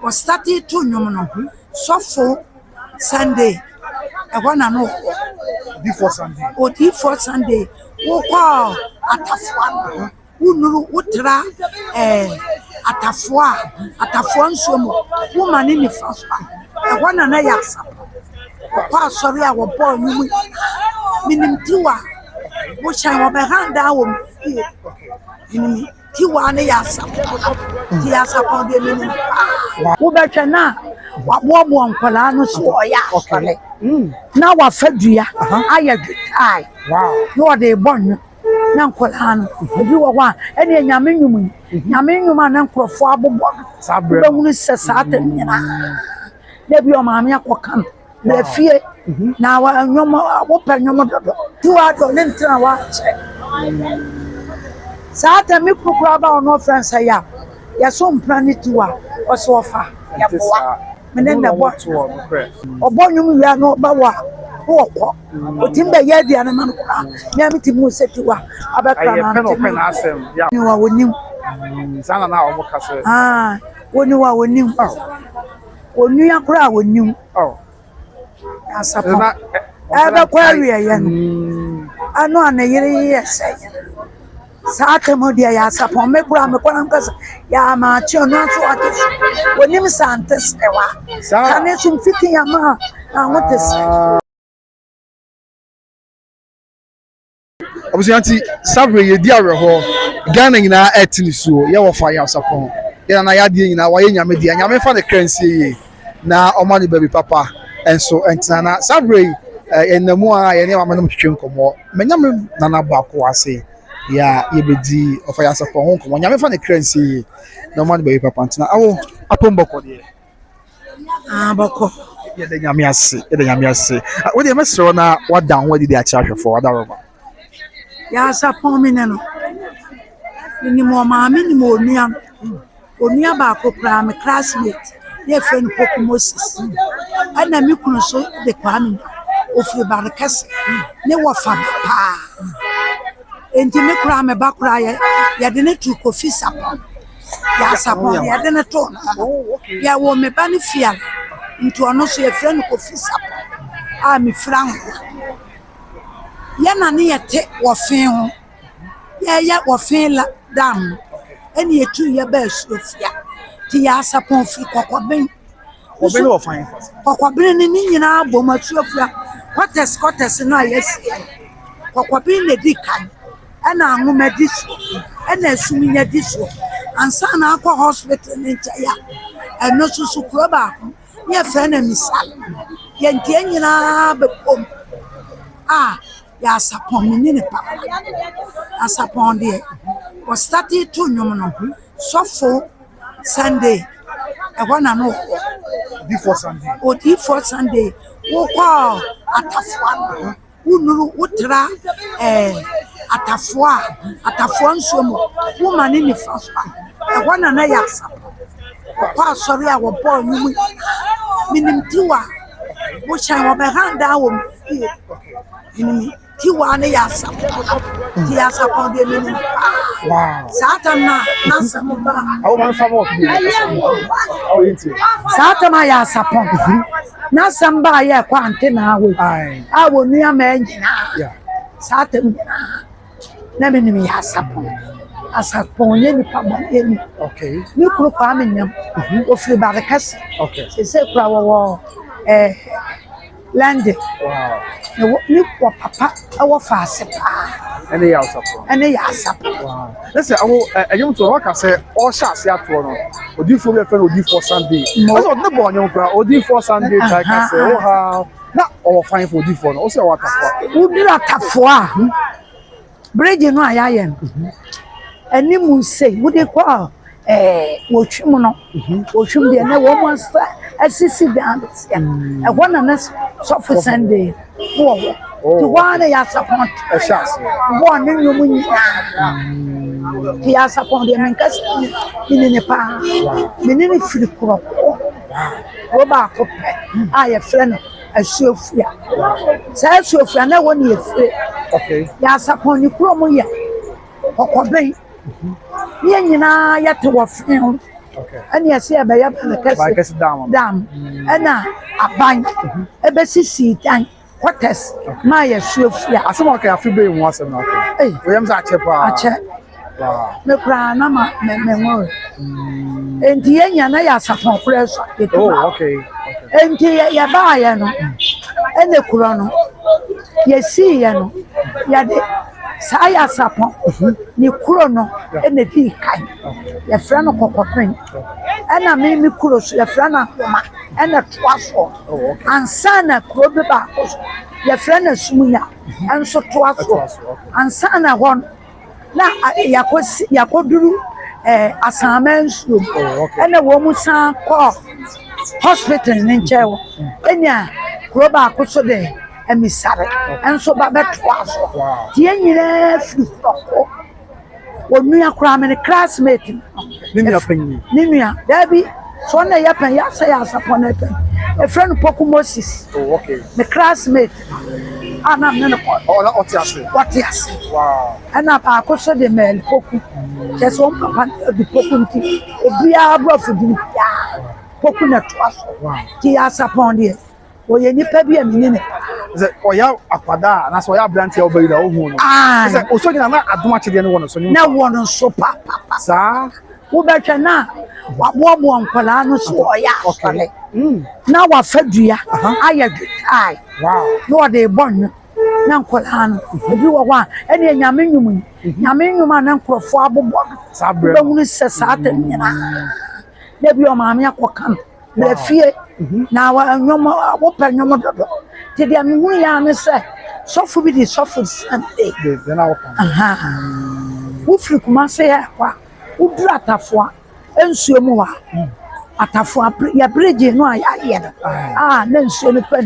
was started to no so for Sunday. I want to know before Sunday. Or before Sunday, who call Atafua, who knew Utra, Atafuan Somo, woman in the first one. I want to know yes. Sorry, I was born, meaning Tua, which I will be hand down. Tiwane yasa. Tiasa upon the minimum. Who better now? What one colano so ya. Now what Fedria? I agree. Wow. You are the born. Now colano. You are one. Any Yaminum. Yaminum and Uncle Fabo. Sabra. Don't say Saturn. Maybe your mamma will come. The fear. Now I no more open your mother. 2 hours on into watch. Sata mi kukura ba ono friends ya. Ya so mplani tuwa oso ofa. Ya boa. Mene na boa tuwa mkre. Obo nyum ya no ba wa. Wo otimba ya dia na man kura. Me amiti mu setuwa. Abakra na. Pen open asem. Ya. Ni wa wonim. Sana na omo kase. Woni wa wonim. Onu ya kura wonim. Asapo. Ebe kwa wiye ya no. Ano anayire yese. Sata modia ya sapon me kura me kwana nkasa ya ma chi ono aso ate wonim santes ewa kane sum fiti ya ma amotes Obusianti Sabre ye di aweho Ghana nyina etini suo ye wo fa ya sapon ye na ya die nyina wa ye nyame dia nyame fa ne kransie ye na omani baby papa enso entina Sabre enamu a ye ne ma no twetwe nkomo menyame nana ba ko ase ya yebedi of ya sapon ho nkomo nyame fa ne kransie na omani baby papa ntina awo apomboko de boko ye de nyame ase we de mesro na wadan wadi de acha hwefo wadaroba ya sapon mi ne no ni mo ma mi ni mo onua ba ko pra me classmate ye friend Poku Moses ana mi kunu so de kwa mi ofri barakase ne wo fa pa enti me kura me ba kura ya de ne tu Kofi sapon ya sapon ya de ne to ya wo me ba ne fial nto ono so ye friend Kofi sapon mi frank ya na ne yete wo fen ho ya wo fen la dam eni etu ye ba sofia ti ya sapon fi kokoben obele wo fan first kokoben ni nyina aboma sofia quarters na yes kokoben ne dikan ana anwuma diso ana suminya diso ansa na akwa hospital ni ya eno susu kuro ba ye fe na misal ye ntie nyina be pom ya sapon ni ne papa asapon de was started to nyom no so for Sunday I want to know before Sunday before Sunday wo call Atafua who knew Utra Atafuan Somo woman in the first one I want to know yes sorry I was born meaning Tua which I will be hand down Tiwane yasa. Tiasa upon the minimum. Wow. Satana, Nasamba. How man famous Satama yasa pon. Nasamba ya kwante na we. I will near man. Yeah. Satan. Never yasa pon. As a pony, the papa. Okay. You could come in them. Ofri Barakas. Okay. She said, Flower landed. Wow. You papa, our fast. And they are support. And they are support. Wow. Let's say, I want to work. I say, all shots here to one. Or do for your friend, or do for Sunday. I was not born, or do for Sunday. I can say, oh, how not all fine for do for. Also, what would be a tough for Bridge, no, I am. And you must say, would you call what you know? What you be a woman's assisted dance. And one of us for Sunday. To one they are support a shot. One in your he has upon the Americas in the pan. Many free crop. Go back up. I a friend, a Sophia. Say Sophia, no one is free. Okay. Yes, upon you promo here. Or bay. Yenina yet to a film. Okay. And yes, yeah, by Kesi dam. dam. And a bank, a bessie tank, quarters, my swift. Asem okay afi be mu asem na okay. Hey, We am za che pa. a check. Wow. Me cry, no, memory. And the end, I ask upon press. Oh, okay. And the buy, and the chrono. Ye see, yade. Saya sapon ni kuro no e na di kai ye fra no kokopren e na me kuro so ye fra na ma e na toaso ansa na kuro be ba ye fra na sumunya enso toaso ansa na hon na yakoduru asamansu e na wo mu san ko hospital ni nchewo enya kuro ba ko so de emisare enso ba betwaso tie nyire frifoko wonu akra me classmate ninu dabi so na yapan ya say asapon epen e friend Poku Moses me classmate ana me no na otiase wow ana pa ko so de mel Poku keso papa di Poku nti obia abrofo di ya Poku na twaso ti asapon de oye nipa bi amini ze oya akwada na so oya brand ya obayi da ohu no ze osoji na adoma chede ne wono so ni na wono so papa sa wo betwa na wabobo nkwala no so oya asole na wafadua aya ai wow no de bon na nkwala no obi wo wa ene nyame nwum na nkrofo abobo sa bre ba hunu se sa ta nyina na bi o maame akokam na fie na wa nyom wo pa nyom dodo te dia me hunu ya ne se sofu bi di sofu sante de na wo wo firi kuma se ya kwa wo duru atafo ensuo mu wa atafo ya bridge no ya ye no na nsuo no fa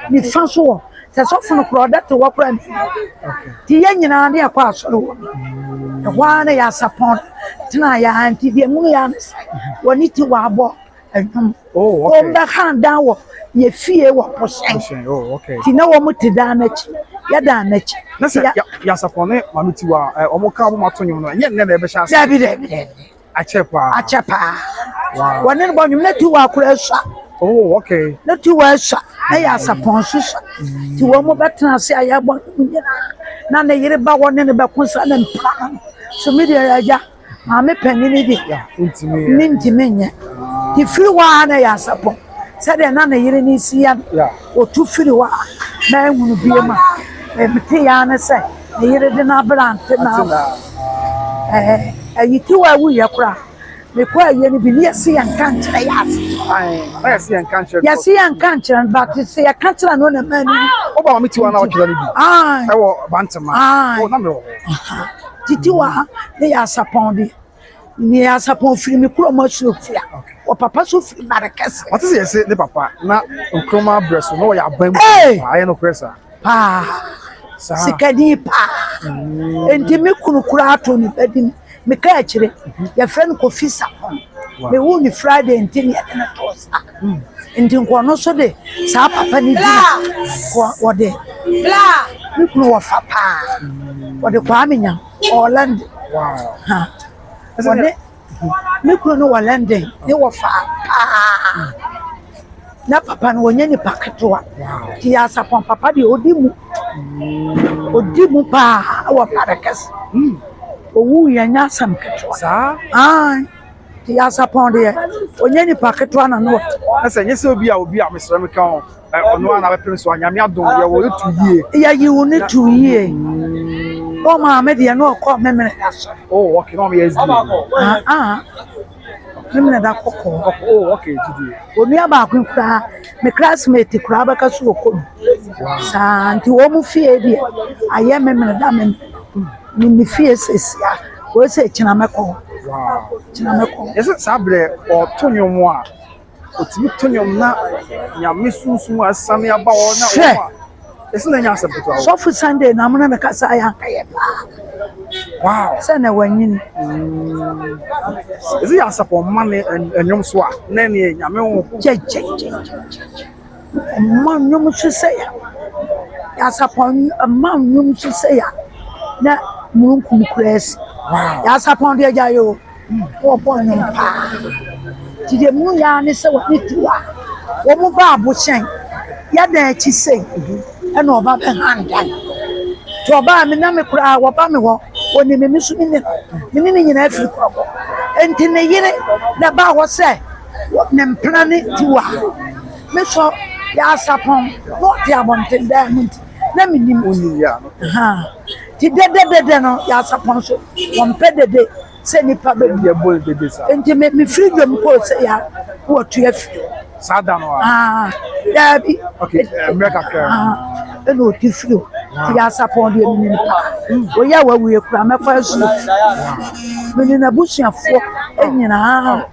ni fa so se sofu no kro da to wo kra ni ti ye nyina de akwa asoro wo e wa na ya sapon tina ya anti bi mu ya woni ti wa abo enum okay o mba kan da wo ye fie wo posen okay ti na wo muti da na chi ya da na chi na se ya sapone mamiti wa omo ka omo atonyum no nye na ebe sha dabi achepa wow woni no bonyum na ti wa kura sha okay na ti wa sha na ya sapon so sha ti wo mo betena se aya bo nyina na na yire ba woni ne be kunsa na mpa so mi de ya mame panini di ntimi nye ti firi wa na ya sapon se de na yire ni si ya o tu firi wa na ehunu bie ma mete ya na se na yire de na brante na yiti wa wu ya kura me kwa ye ni bi ni se ya nkantre ya na ya se ya nkantre ya se ya nkantre but se ya kantre no na mani o ba meti wa na o kira ni bi e wo bantama o na me wo titi wa ne ya sapon di ni ya sapon firi mi kuro ma so fia o papa so firi marakasa what is say ne papa na nkroma breso no ya ban mu aye no pressa sikadi pa enti mi kunu kura ato ni bedi mi ka akire ya friend ko fisa me wo ni Friday enti ni na tosa enti ko no so de sa papa ni di ko de mi kunu wa papa o de kwa menya Holland wow wone mi kunu no wa London ni wo fa na papa no wonye ni paketoa ti ya sapon papa de odimu pa wa parakas owu ya nya sam ketoa sa ti ya sapon de onye ni paketoa na no ese nye se obi a mesra me kan ono ana be pemso anyame adon ye wo etu yie ya yi wo ne tu yie o ma me de no ko memene aso okay no me ezdi memene da kokko okay jidi onu aba akwa me classmate kura baka so ko sa anti wo mu fie bi aye memene da me ni fie sesia wo se china meko china meko yesa sabre o tonyom a otimi tonyom na nyame sunsun asame aba wo na wo yesa na nya asepeto so for Sunday na mo na me kasa ya kaye pa wow se na wanyini ezi ya sapon mane enyom so a na ne nyame wo je man nyom so se ya sapon man nyom so se ya na munkum kresi ya sapon de ja yo wo bo no pa ti de mu ya ne se wo ne tiwa wo mu ba abochen ya da chi sei e na oba be handan to oba me na me kura wo ba me ho oni me su ni ni nyina afiri kuro enti ne yire na ba wo se ne mpra ne tiwa me so ya sapon no ti abonte da mu na me nim ya ha ti de no ya sapon so won pe de se ni pa be ya bol de sa enti me freedom ko se ya wo tu afi sada no ya bi okay America ka no ti frio ti ya sapon de mi ni pa o ya wa wi kura me fa su me ni na busuafo enyina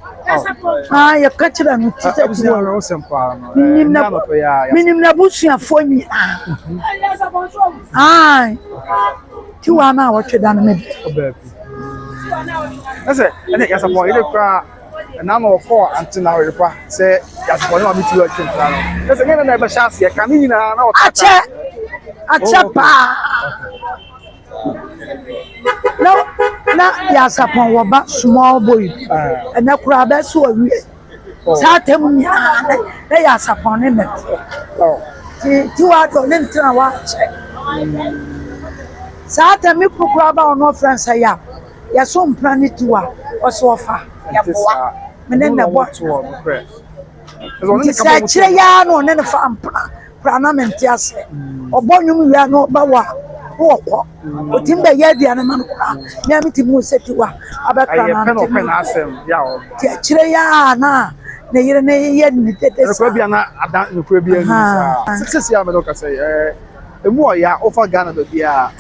ya ka kira no ti se busia ro sempa no minim na busuafo nyina ti wa na wo tweda no me ese ene ya sapon ile kwa na no ko antina we kwa se ya sapon no amiti wa twenta no ese ngene na be chance ya kan nyina na o ache pa na ya sapon wo ba small boy na kura ba so wi sa tem nya na ya sapon ne met ti wa do ne ntina wa che sa tem mi kura ba ono friends ya so mpani ti wa o so fa ya boa me ne na bo sa kire ya no ne fa ampna kura na menti ase obonwum wi no ba wa woko otimbe yedi ana man kura na mi ti mu setiwa abakra na pen open asem ya o ti kire ya na yire ne ye ni tete sa ko bia na adan no ko bia ni sa success ya me do ka say emu ya offer Ghana do bia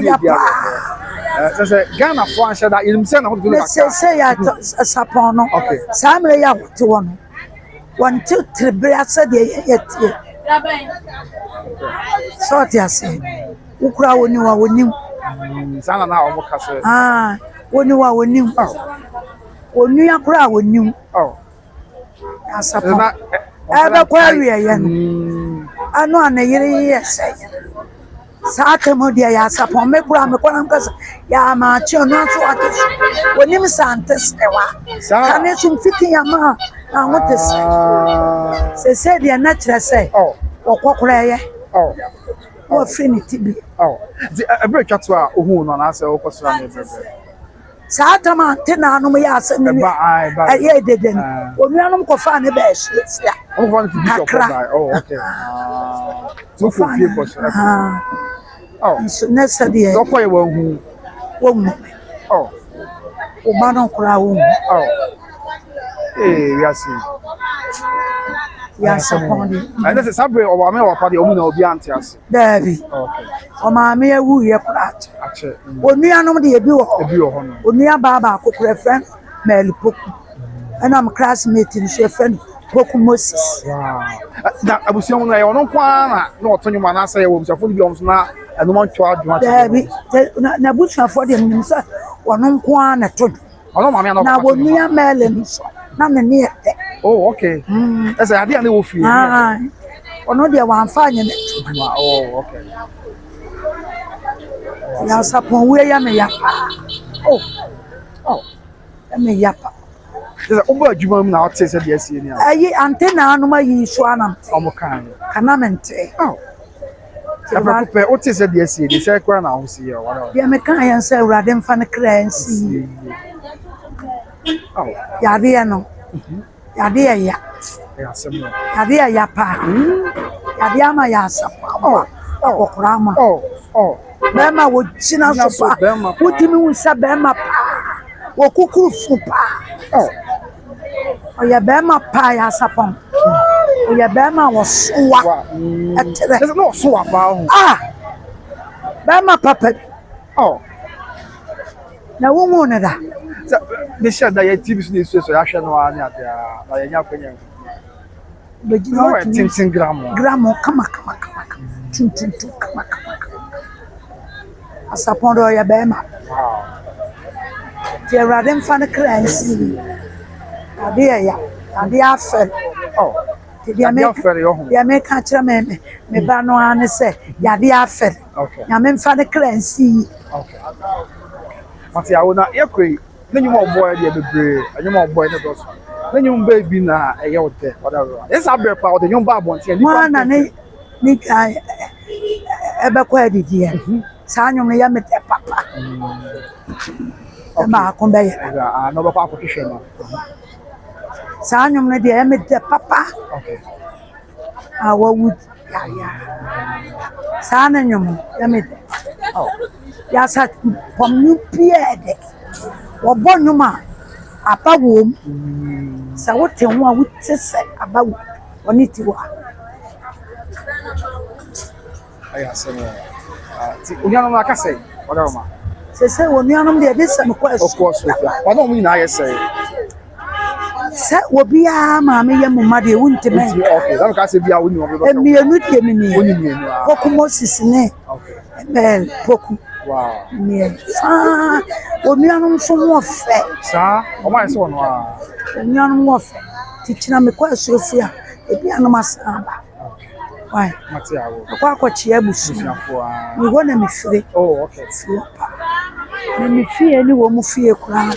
ya pa se Ghana fo ansha da ilim se na ho do ba se ya sapon no samre ya to wono 1 2 3 bra sa de ye so ti ase ukura woni wa wonim sana na o mo ka se woni wa wonim onu akura wonim asapon ebe kwa wiye ye no anu anayire ye se sa temo dia ya sapon me kura me kwana nkasa ya ma chi onu aso ate wonim santes ewa kane sum fiti ya ma na wote se dia na kire se okokora ye o finity bi di ebre twatso a ohun no na ase okosra ne bebe sa tama tena anu ya ase ni ye dede ni onu anu ko fa ne ba sia o fa ne bi ko ba okay so for few person ne sa dia so ko ye wa hu wo mu o ba no kura wo yasi ya sapon and this sabre o wa me wa pa de o mu na obi ante ase dabi o ma me ewu ye kura ache onu anu de ebi wo ho no onu aba ko kura friend mel poku ana am classmate ni she friend poku Moses na abusia mu na ye ono kwa na otonyo ma na asa ye wo busafo bi omso na eno man twa adwo dabi na busafo de nim sa ono kwa na to ono ma me na onu ya mel ni so na me ne ete okay esa ade ane wo fie ono de wa amfa anye ne okay ya sapon we ya me ya me ya pa esa obo adwuma mu na o tse se de asie ni ayi antena anu ma yi so anam omo kan kana mente eba ko pe o tse se de asie de se kwa na ho sie wa ya me kan ya se urade mfa ne kransi ya de no ya de ya ya pa ya de ama ya sapon okokora ma bema wo china so pa wutimi unsa bema pa wo kukuru fu pa oya bema pa ya sapon oya bema wo sowa etere no sowa pa ho bema papa na wo mu ne da de sha da ya TV so so ya hwe no ani ade na ya nya kwanya begino tintin gram kama tintin kama asapon do ya bema ti erade mfa ne kransi ade ya afel ti dia me ka kira me ba no ane se ya de afel ya me mfa ne kransi mati awona ekwe na nyuma boy dey bebre nyuma boy no doso na nyuma baby na eye wote whatever yes abere pa wote nyuma abonte ni Wa na ni ebe kwa edidi sa nyum ya mete papa ba ko be ya no ba kwa akotwe no sa nyum ne de ya mete papa okay awa wood ya sa na nyum ya mete oh ya sa pom piede wo bo nyuma apa wo sa wote ho a wote se aba wo oni ti wa aya se no ti unyano na akase whatever ma se wo nuanom de de se me kwa of course Sophia but no mu na aye say se wo bia ma me ye muma de wunti me okay that ka say bia woni wo be emienu de me ni woni mienu ah poku Moses ne okay bel poku wow ni wo nuanom so mo fe sa o ma se wono ah nuanom mo fe ti kina me kwa Sophia ebi anam asaba why mate awo akwa akwachi abusu afo ah ni ho na me fire oh okay na me fie ni wo mu fie kura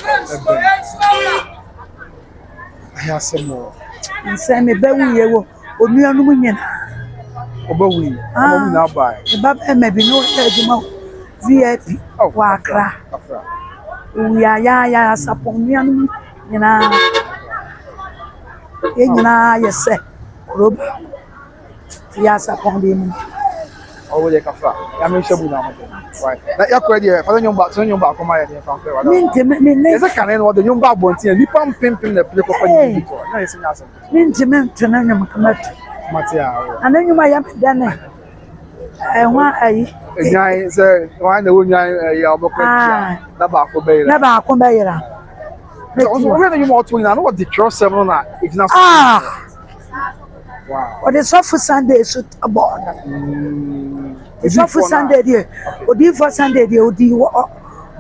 aya se mo nse me ba wiye wo onuanom nyina obawi obawi na bai e ba me bi no ejuma VIP wa akra afra ya sapon nuanom nyina e nyina yese roba ya sapon de mu owo ye kafra ya me shebu na mo right na ya kwa de fa nyomba akoma ya de fa pe wala me ne ese kan no de nyomba abonti ni pam pimpim na pele ko pa ni bito na ese nya asem me tena nyam kamatu mate awo ananyuma ya dane ehwa ayi nyai se wa na wo nyai ya obokwa na ba ko be na ba ko bayira so we na nyomba otu na no de cross seven na igna wow o de sofu Sunday so aboard sofu Sunday de o di for Sunday de o di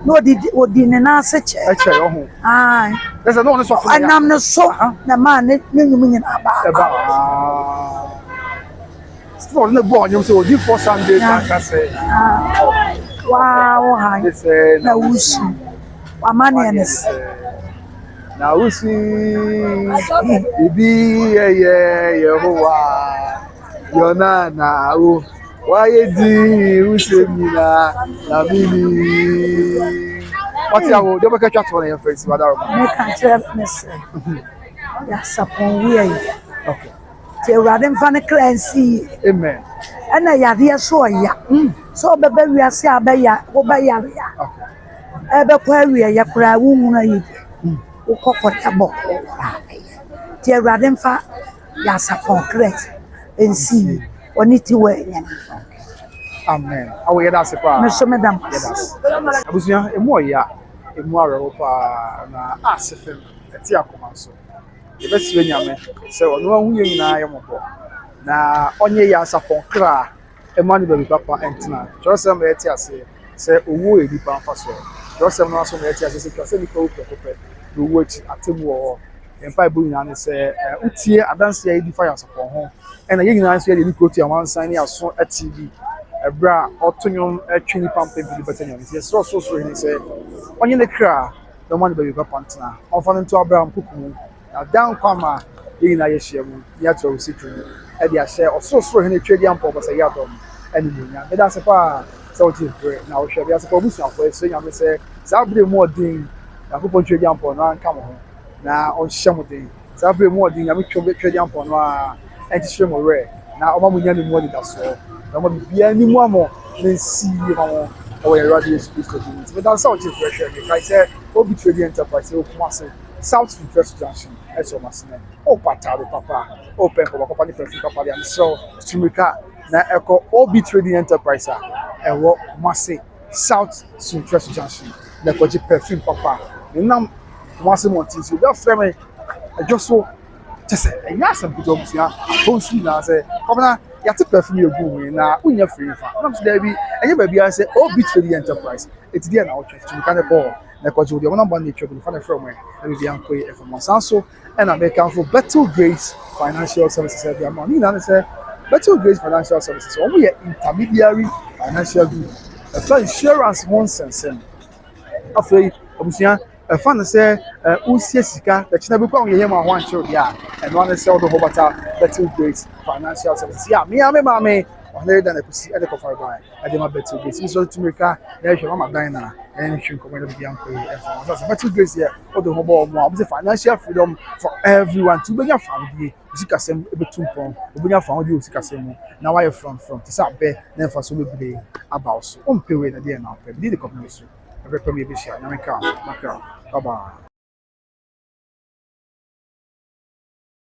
no di ne na se che e che ho ai there's no one sofu anam no so na ma ne nyum nyina ba so na bo nyum se o di for Sunday ka se wow ha na wusi wa mane ne na usi ibi Yehovah yona na o waye di usi mina na mini wati awo do be ka twa to na face badaro me kan chere me se ya sapon wi ayi okay te urade mfa ne cleanse amen ana ya de so ya so be wi ase abaya wo ba ya okay ebe kwa wi ya kura wu hunu ayi ukokota bo ti urade mfa ya sapon cleanse ensi oni ti we nyana amen awo ye da se pa me so madam abusuya emu oya emu arewo pa na asefem eti akoma so ye besire nyame se ono ahu ye nyina ye mobo na onye ya sapon kra emani baby papa entina josem eti ase se owo edipa afa so josem no aso eti ase se nipa opekope do wo chi atemu wo empa ibu nyina ne se utie adanse ya edifa ya sapon ho ena ye nyina so ye ni proti awansan ni aso TV ebra otonyon atwini pampe bi betanyon se so ni se onye ne kra no man baby papa ntina onfa nto abraham kukumu na dan kwama ye na ye hyemu ya to sikru e dia share ososoro hene twedi ampo basa ya dom eni munya me da se pa se o ti bre na o hwe bia se pa busu afo se nya me se za bre mo din na ko twedi ampo na nka mo ho na o hye mo din za bre mo din ya me twedi ampo no a e ti hwe mo re na o ma munya ni mo di da so na mo bia ni mu amo na si ho o ye radio speak to me me da se o ti bre hwe me kai se obi twedi enterprise o kuma se South First Junction eso masine o patado papa o penko ba papa ni perfume papa dia so tumika na eko obi trading enterprise ewo mase South First Junction na ko perfume papa nam mase montis obi afreme ejo so tese enya sam kuto musia o si na se komna ya te perfume egu mi na unya free fa nam so da bi enye ba bia se obi trading enterprise eti dia na o tumika ne ko na kwaji odi wona ban nature bi fa na from e bi ankoy e from sanso and American for Better Grace Financial Services e bi ni na say Better Grace Financial Services o we intermediary financial group e fa insurance nonsense afei obusia ɛfa no sɛ wosie sika ɛkyena bi kɔ a woyɛyɛ ma ho ankyerɛ deɛ a ɛno ano sɛ wode hɔ bata Betel Grace Financial Services a me maame ɔhene da na kusi ɛde kɔfare ban ɛde ma Betel Grace nso tumi ka na ɛhwɛ mama dan na ɛne hwɛ nkɔmɔ de bi ankɔ ɛfa so Betel Grace yɛ wode hɔ bɔ ɔmo a wɔn sɛ financial freedom for everyone to benya family osikasɛm ebetu mpɔn obenya family osikasɛm mu na wayɛ from te sɛ abɛ na ɛfa so bebree aba wo so ɔmpɛ wei na deɛ na ɔpɛ bi de kɔmɔ so ɛbɛpɛ mu ebi hyia na meka bye bye.